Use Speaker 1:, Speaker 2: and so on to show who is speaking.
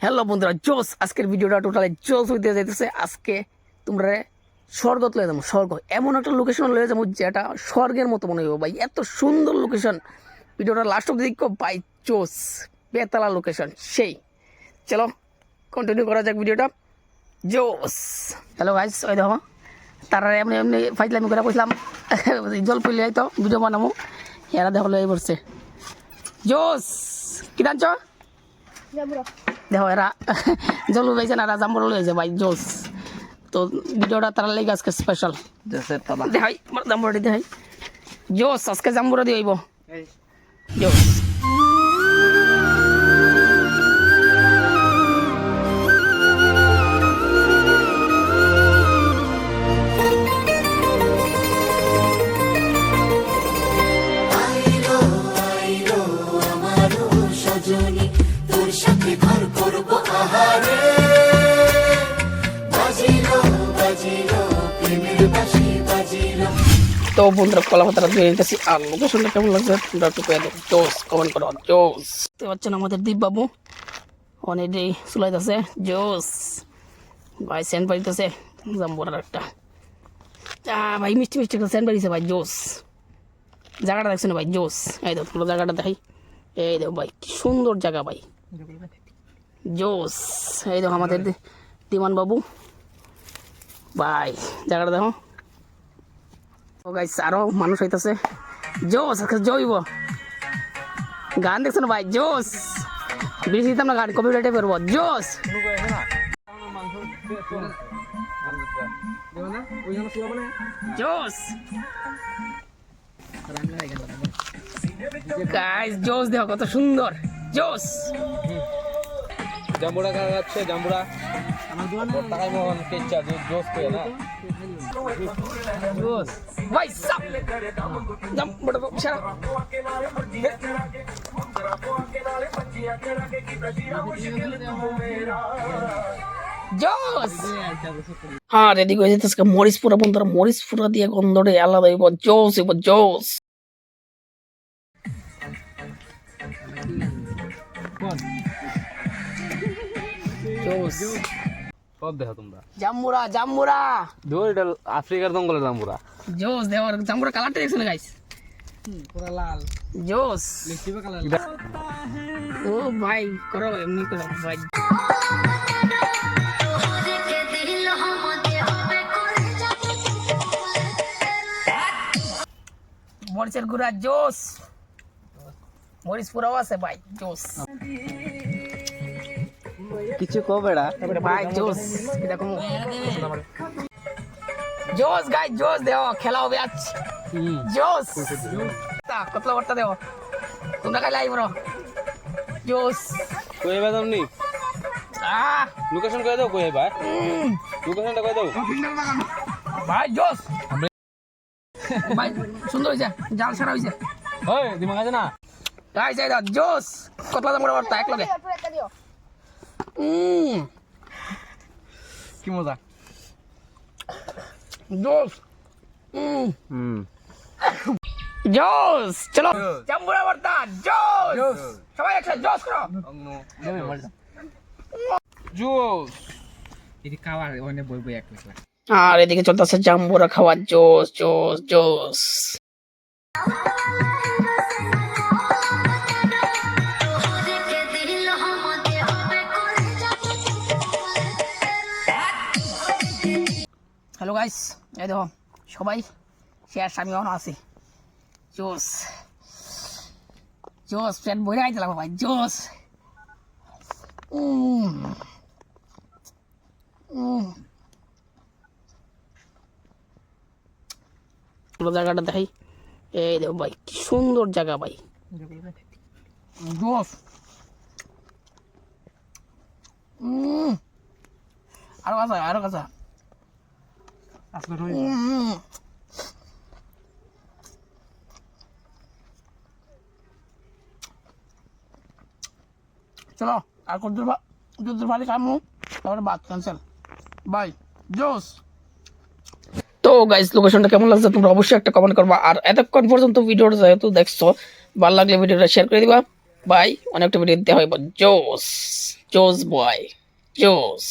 Speaker 1: Hello বন্ধুরা, জোস আজকের ভিডিওটা টোটালি জোস হইতে যাইতেছে। আজকে তোমরা স্বর্গত লয়ে যাবো। স্বর্গ এমন একটা লোকেশন লয়ে যাবো যেটা স্বর্গের মতো মনে হইব ভাই। এত সুন্দর লোকেশন, ভিডিওটা লাস্ট অব্দি দেখো ভাই। জোস বেতালা লোকেশন সেই। চলো কন্টিনিউ করা যাক ভিডিওটা। জোস। হ্যালো গাইস, ওই দেখো তারা এমনি এমনি ফাইজলামি করে বসলাম, জল পড়লে তো ভিডিও বানাবো। এরা দেখো লয়ে পড়ছে। জোস কি জানছ? দেখো এরা জল উঠেছে না, এরা জাম্বুরা লয়েছে ভাই। জোস। তো ভিডিওটা তারা লেগে আজকে স্পেশাল দেখাই, জাম্বুরা দেখাই। জোস আজকে জাম্বুরা দিয়ে হইব। জোস। তো বন্ধুরা কলা পাতাটা ধুয়ে নিতেছি। আর লোকেশনটা কেমন লাগছে তোমরা একটু পেয়ে দেবো। জোস কমেন্ট করো। জোস। দেখতে পাচ্ছেন আমাদের দীপ বাবু অনেকটাই চুলাইতেছে। জোস ভাই সেন্ট বাড়িতেছে জাম্বুরার একটা ভাই মিষ্টি মিষ্টি একটা সেন্ট বাড়িছে ভাই। জোস জায়গাটা দেখছো না ভাই? জোস। এই দেখো পুরো জায়গাটা দেখাই। এই দেখো ভাই কি সুন্দর জায়গা ভাই। জোস। এই দেখো আমাদের দিমান বাবু ভাই, জায়গাটা দেখো। ও গাইস আরো মানুষ হইতাছে। জোস জইব গান দেখছো না ভাই? জোস। বেশি দিতাম না গান, কপিরাইটে করবো। জোস। জোস গাইস, জোস দেখো কত সুন্দর। জোস।
Speaker 2: জাম্বুরা কারা যাচ্ছে? জাম্বুরা আমার দোকানে টাকায় মোহন কেচা জোস পেয়ে না।
Speaker 1: জোস ভাই সাপ জাম্বুরা সারা। জোস। হ্যাঁ রেডি করে যেতেছে মরিচপুরা বন্ধুরা। মরিচপুরা দিয়ে গন্ধটা আলাদা হইব। জোস হইব। জোস। জোস।
Speaker 2: সব দেখো তোমরা
Speaker 1: জাম্বুরা জাম্বুরা
Speaker 2: ধর, এটা আফ্রিকার জঙ্গলের জাম্বুরা।
Speaker 1: জোস দেওয়ার জাম্বুরা কালারটা দেখছো না গাইস? পুরো লাল। জোস। ও ভাই করো এমনি করো ভাই। মরিচের গুঁড়া। জোস। মরিচ পুরাও আছে ভাই। জোস।
Speaker 2: কিছু কবেড়া
Speaker 1: ভাই জোস। এরকম জোস গাই। জোস দেও খেলা হবে আজ। জোস কতলা ভর্তা দেও তোমরা খাই লাই বড়। জোস।
Speaker 2: কই বাদাম নি লোকেশন কই দাও। কই ভাই লোকেশনটা কই দাও
Speaker 1: ভাই। জোস ভাই সুন্দর হয়েছে, জাল ছাড়া হয়েছে।
Speaker 2: ওই দিমাগ আছে না
Speaker 1: গাই যাই দাও। জোস কতলা দাম ভর্তা এক লগে।
Speaker 2: কি মজা।
Speaker 1: জোস। জোস। চলো জাম্বুরা ভর্তা। জোস। সবাই একসাথে জোস করো।
Speaker 2: জোস।
Speaker 3: এটি খাওয়ার অনেক বই বই এক লাখ।
Speaker 1: আর এদিকে চলতেছে জাম্বুরা খাওয়া। জোস জোস জোস। হ্যালো গাইস, এই দেখো সবাই শেয়ার আমি এখনো আছি। জোস জোস পেট বইরে আইতে লাগবো ভাই। জোস। পুরো জায়গাটা দেখাই। এই দেখো ভাই কি সুন্দর জায়গা ভাই। জোস। আরো কাঁচা আরো কাঁচা। চলো আর কত দূর ভালো কামু তারপরে বাদ ক্যান্সেল। বাই। জোস। তো গাইস লোকেশনটা কেমন লাগছে তোমরা অবশ্যই একটা কমেন্ট করবা। আর এতক্ষণ পর্যন্ত ভিডিওটা যেহেতু দেখছো, ভালো লাগলে ভিডিওটা শেয়ার করে দিবা। বাই। অনেকটা ভিডিও দেওয়া হইব। জোস। জোস বয় জোস